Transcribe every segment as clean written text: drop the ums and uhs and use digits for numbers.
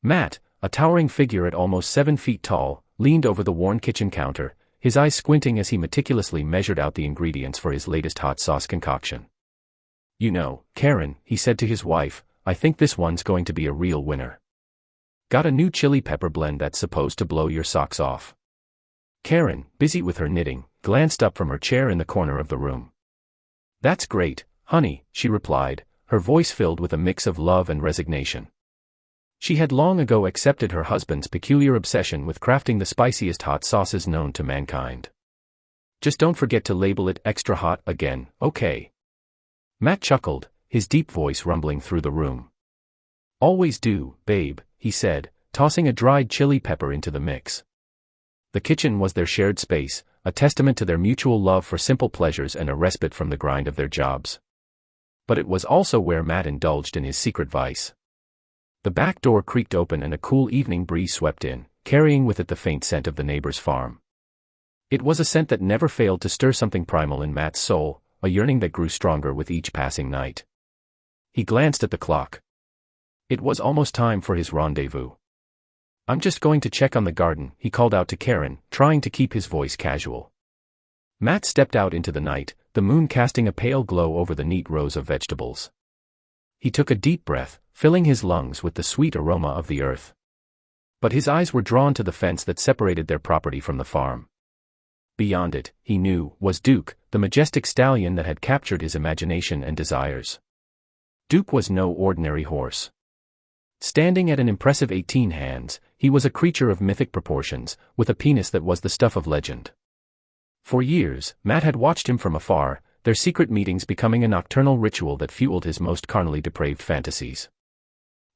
Matt, a towering figure at almost 7 feet tall, leaned over the worn kitchen counter, his eyes squinting as he meticulously measured out the ingredients for his latest hot sauce concoction. "You know, Karen," he said to his wife, "I think this one's going to be a real winner. Got a new chili pepper blend that's supposed to blow your socks off." Karen, busy with her knitting, glanced up from her chair in the corner of the room. "That's great, honey," she replied, her voice filled with a mix of love and resignation. She had long ago accepted her husband's peculiar obsession with crafting the spiciest hot sauces known to mankind. "Just don't forget to label it extra hot again, okay?" Matt chuckled, his deep voice rumbling through the room. "Always do, babe," he said, tossing a dried chili pepper into the mix. The kitchen was their shared space, a testament to their mutual love for simple pleasures and a respite from the grind of their jobs. But it was also where Matt indulged in his secret vice. The back door creaked open and a cool evening breeze swept in, carrying with it the faint scent of the neighbor's farm. It was a scent that never failed to stir something primal in Matt's soul, a yearning that grew stronger with each passing night. He glanced at the clock. It was almost time for his rendezvous. "I'm just going to check on the garden," he called out to Karen, trying to keep his voice casual. Matt stepped out into the night, the moon casting a pale glow over the neat rows of vegetables. He took a deep breath, filling his lungs with the sweet aroma of the earth. But his eyes were drawn to the fence that separated their property from the farm. Beyond it, he knew, was Duke, the majestic stallion that had captured his imagination and desires. Duke was no ordinary horse. Standing at an impressive 18 hands, he was a creature of mythic proportions, with a penis that was the stuff of legend. For years, Matt had watched him from afar, their secret meetings becoming a nocturnal ritual that fueled his most carnally depraved fantasies.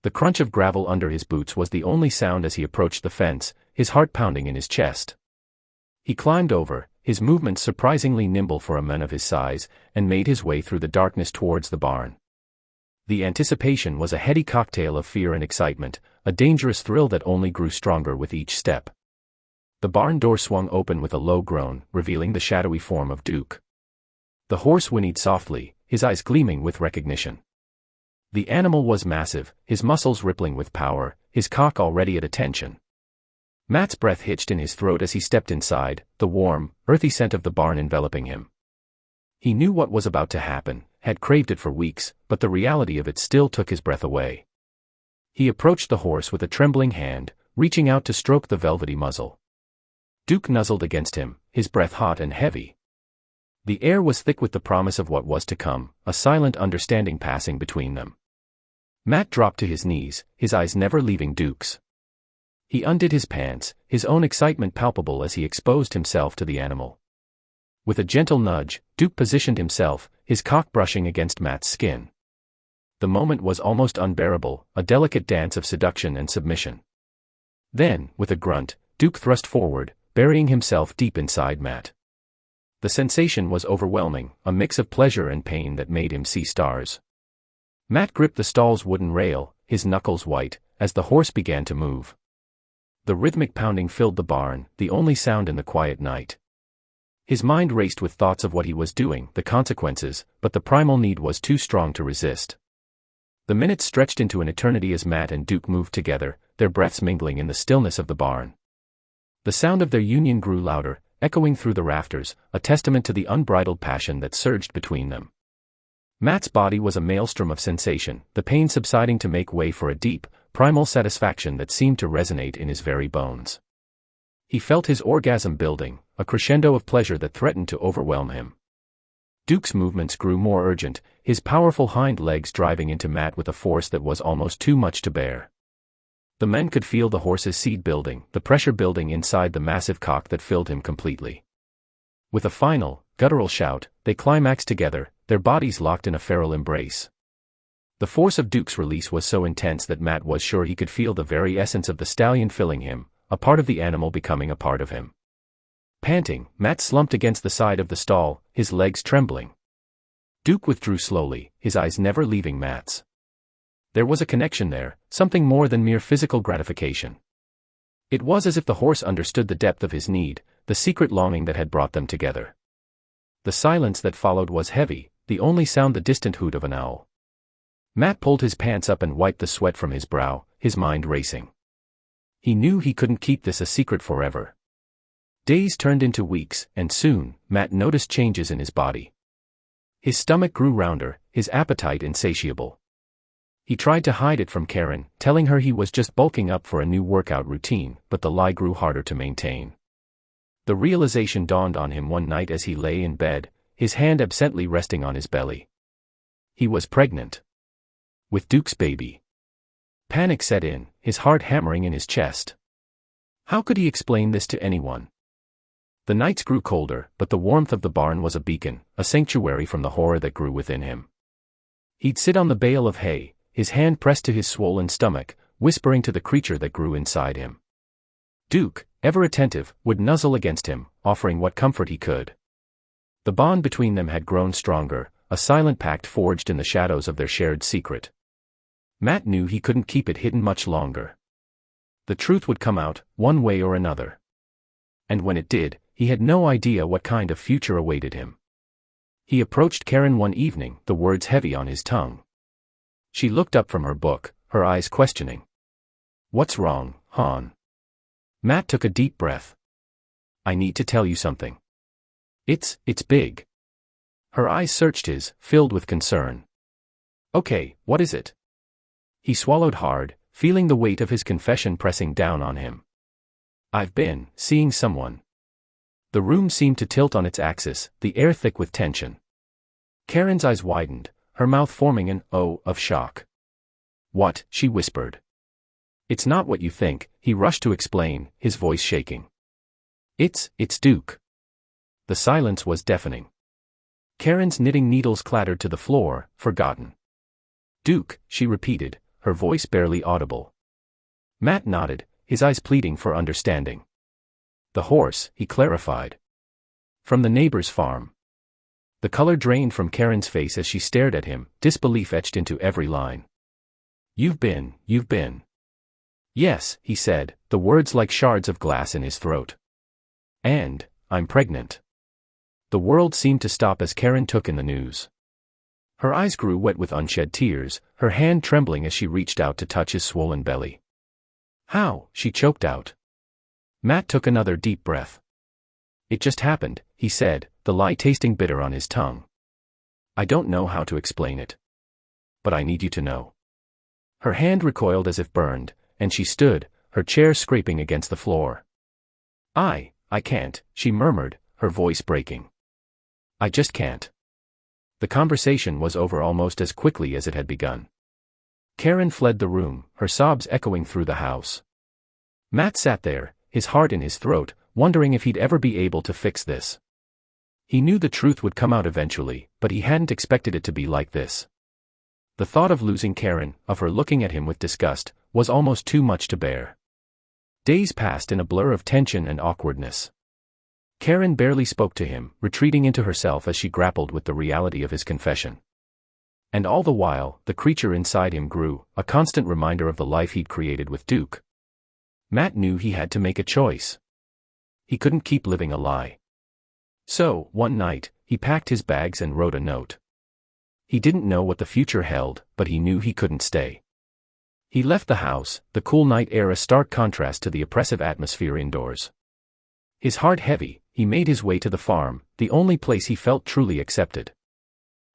The crunch of gravel under his boots was the only sound as he approached the fence, his heart pounding in his chest. He climbed over, his movements surprisingly nimble for a man of his size, and made his way through the darkness towards the barn. The anticipation was a heady cocktail of fear and excitement, a dangerous thrill that only grew stronger with each step. The barn door swung open with a low groan, revealing the shadowy form of Duke. The horse whinnied softly, his eyes gleaming with recognition. The animal was massive, his muscles rippling with power, his cock already at attention. Matt's breath hitched in his throat as he stepped inside, the warm, earthy scent of the barn enveloping him. He knew what was about to happen, had craved it for weeks, but the reality of it still took his breath away. He approached the horse with a trembling hand, reaching out to stroke the velvety muzzle. Duke nuzzled against him, his breath hot and heavy. The air was thick with the promise of what was to come, a silent understanding passing between them. Matt dropped to his knees, his eyes never leaving Duke's. He undid his pants, his own excitement palpable as he exposed himself to the animal. With a gentle nudge, Duke positioned himself, his cock brushing against Matt's skin. The moment was almost unbearable, a delicate dance of seduction and submission. Then, with a grunt, Duke thrust forward, burying himself deep inside Matt. The sensation was overwhelming, a mix of pleasure and pain that made him see stars. Matt gripped the stall's wooden rail, his knuckles white, as the horse began to move. The rhythmic pounding filled the barn, the only sound in the quiet night. His mind raced with thoughts of what he was doing, the consequences, but the primal need was too strong to resist. The minutes stretched into an eternity as Matt and Duke moved together, their breaths mingling in the stillness of the barn. The sound of their union grew louder, echoing through the rafters, a testament to the unbridled passion that surged between them. Matt's body was a maelstrom of sensation, the pain subsiding to make way for a deep, primal satisfaction that seemed to resonate in his very bones. He felt his orgasm building, a crescendo of pleasure that threatened to overwhelm him. Duke's movements grew more urgent, his powerful hind legs driving into Matt with a force that was almost too much to bear. The men could feel the horse's seed building, the pressure building inside the massive cock that filled him completely. With a final, guttural shout, they climaxed together, their bodies locked in a feral embrace. The force of Duke's release was so intense that Matt was sure he could feel the very essence of the stallion filling him, a part of the animal becoming a part of him. Panting, Matt slumped against the side of the stall, his legs trembling. Duke withdrew slowly, his eyes never leaving Matt's. There was a connection there, something more than mere physical gratification. It was as if the horse understood the depth of his need, the secret longing that had brought them together. The silence that followed was heavy, the only sound the distant hoot of an owl. Matt pulled his pants up and wiped the sweat from his brow, his mind racing. He knew he couldn't keep this a secret forever. Days turned into weeks, and soon, Matt noticed changes in his body. His stomach grew rounder, his appetite insatiable. He tried to hide it from Karen, telling her he was just bulking up for a new workout routine, but the lie grew harder to maintain. The realization dawned on him one night as he lay in bed, his hand absently resting on his belly. He was pregnant. With Duke's baby. Panic set in, his heart hammering in his chest. How could he explain this to anyone? The nights grew colder, but the warmth of the barn was a beacon, a sanctuary from the horror that grew within him. He'd sit on the bale of hay, his hand pressed to his swollen stomach, whispering to the creature that grew inside him. Duke, ever attentive, would nuzzle against him, offering what comfort he could. The bond between them had grown stronger, a silent pact forged in the shadows of their shared secret. Matt knew he couldn't keep it hidden much longer. The truth would come out, one way or another. And when it did, he had no idea what kind of future awaited him. He approached Karen one evening, the words heavy on his tongue. She looked up from her book, her eyes questioning. "What's wrong, hon?" Matt took a deep breath. "I need to tell you something. It's big." Her eyes searched his, filled with concern. "Okay, what is it?" He swallowed hard, feeling the weight of his confession pressing down on him. "I've been seeing someone." The room seemed to tilt on its axis, the air thick with tension. Karen's eyes widened, her mouth forming an O of shock. "What?" she whispered. "It's not what you think," he rushed to explain, his voice shaking. It's Duke." The silence was deafening. Karen's knitting needles clattered to the floor, forgotten. "Duke," she repeated, her voice barely audible. Matt nodded, his eyes pleading for understanding. "The horse," he clarified. "From the neighbor's farm." The color drained from Karen's face as she stared at him, disbelief etched into every line. You've been. "Yes," he said, the words like shards of glass in his throat. "And I'm pregnant." The world seemed to stop as Karen took in the news. Her eyes grew wet with unshed tears, her hand trembling as she reached out to touch his swollen belly. "How?" she choked out. Matt took another deep breath. "It just happened," he said, the lie tasting bitter on his tongue. "I don't know how to explain it. But I need you to know." Her hand recoiled as if burned, and she stood, her chair scraping against the floor. I can't," she murmured, her voice breaking. "I just can't." The conversation was over almost as quickly as it had begun. Karen fled the room, her sobs echoing through the house. Matt sat there, his heart in his throat, wondering if he'd ever be able to fix this. He knew the truth would come out eventually, but he hadn't expected it to be like this. The thought of losing Karen, of her looking at him with disgust, was almost too much to bear. Days passed in a blur of tension and awkwardness. Karen barely spoke to him, retreating into herself as she grappled with the reality of his confession. And all the while, the creature inside him grew, a constant reminder of the life he'd created with Duke. Matt knew he had to make a choice. He couldn't keep living a lie. So, one night, he packed his bags and wrote a note. He didn't know what the future held, but he knew he couldn't stay. He left the house, the cool night air a stark contrast to the oppressive atmosphere indoors. His heart heavy, he made his way to the farm, the only place he felt truly accepted.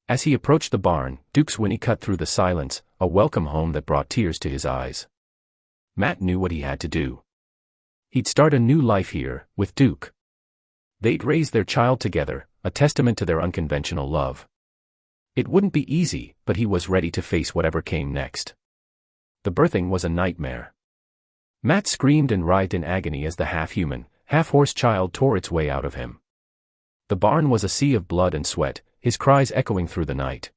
As he approached the barn, Duke's whinny cut through the silence, a welcome home that brought tears to his eyes. Matt knew what he had to do. He'd start a new life here, with Duke. They'd raise their child together, a testament to their unconventional love. It wouldn't be easy, but he was ready to face whatever came next. The birthing was a nightmare. Matt screamed and writhed in agony as the half-human, half-horse child tore its way out of him. The barn was a sea of blood and sweat, his cries echoing through the night.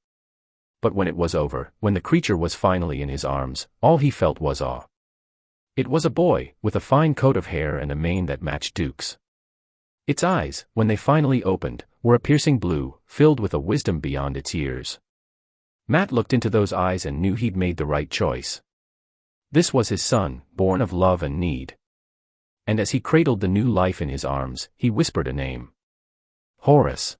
But when it was over, when the creature was finally in his arms, all he felt was awe. It was a boy, with a fine coat of hair and a mane that matched Duke's. Its eyes, when they finally opened, were a piercing blue, filled with a wisdom beyond its years. Matt looked into those eyes and knew he'd made the right choice. This was his son, born of love and need. And as he cradled the new life in his arms, he whispered a name. Horace.